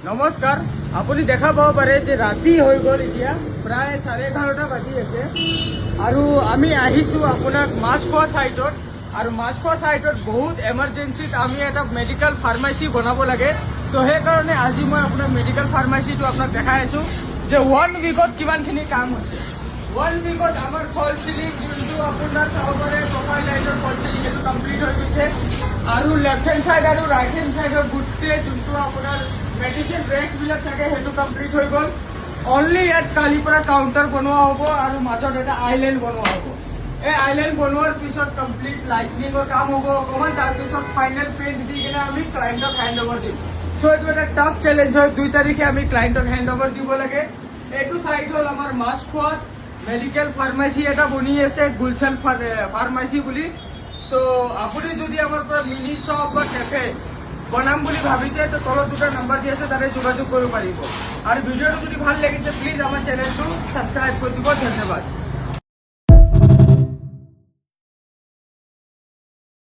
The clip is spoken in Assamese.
নমস্কাৰ, আপুনি দেখা পাব পাৰে যে ৰাতি হৈ গ'ল, এতিয়া প্ৰায় 11:30 বাজি আছে আৰু আমি আহিছোঁ আপোনাক মাছখোৱা চাইটত। আৰু মাছখোৱা চাইটত বহুত এমাৰ্জেঞ্চিত আমি এটা মেডিকেল ফাৰ্মাচী বনাব লাগে। চ' সেইকাৰণে আজি মই আপোনাক মেডিকেল ফাৰ্মাচীটো আপোনাক দেখাই আছোঁ যে 1 উইকত কিমানখিনি কাম হৈছে। 1 উইকত আমাৰ ফল চিলিং যোনটো আপোনাৰ চাব পাৰে প্ৰফাইল লাইটৰ ফল চিলিং সেইটো কমপ্লিট হৈ গৈছে আৰু লেফ্ট হেণ্ড চাইড আৰু ৰাইট হেণ্ড চাইডৰ গোটেই যোনটো আপোনাৰ মেডিচিন ৰেকবিলাক থাকে সেইটো কমপ্লিট হৈ গ'ল। অনলি ইয়াত কালিৰ পৰা কাউণ্টাৰ বনোৱা হ'ব আৰু মাজত এটা আইলেণ্ড বনোৱা হ'ব। এই আইলেণ্ড বনোৱাৰ পিছত কমপ্লিট লাইটনিঙৰ কাম হ'ব অকণমান, তাৰপিছত ফাইনেল পেইণ্ট দি কিনে আমি ক্লাইণ্টক হেণ্ড অভাৰ দিম। চ' এইটো এটা টাফ চেলেঞ্জ হয়। 2 তাৰিখে আমি ক্লাইণ্টক হেণ্ড অভাৰ দিব লাগে। এইটো চাইড হ'ল আমাৰ মাছখোৱাত মেডিকেল ফাৰ্মাচী এটা বনি আছে, গুলশান ফাৰ্মাচী বুলি। চ' আপুনি যদি আমাৰ পৰা মিনি শ্বপ বা কেফে বনাম বুলি ভাবিছে তো তলত 2টা নাম্বাৰ দি আছে, তাতে যোগাযোগ কৰিব পাৰিব। আৰু ভিডিঅ'টো যদি ভাল লাগিছে প্লিজ আমাৰ চেনেলটো ছাবস্ক্ৰাইব কৰি দিব। ধন্যবাদ।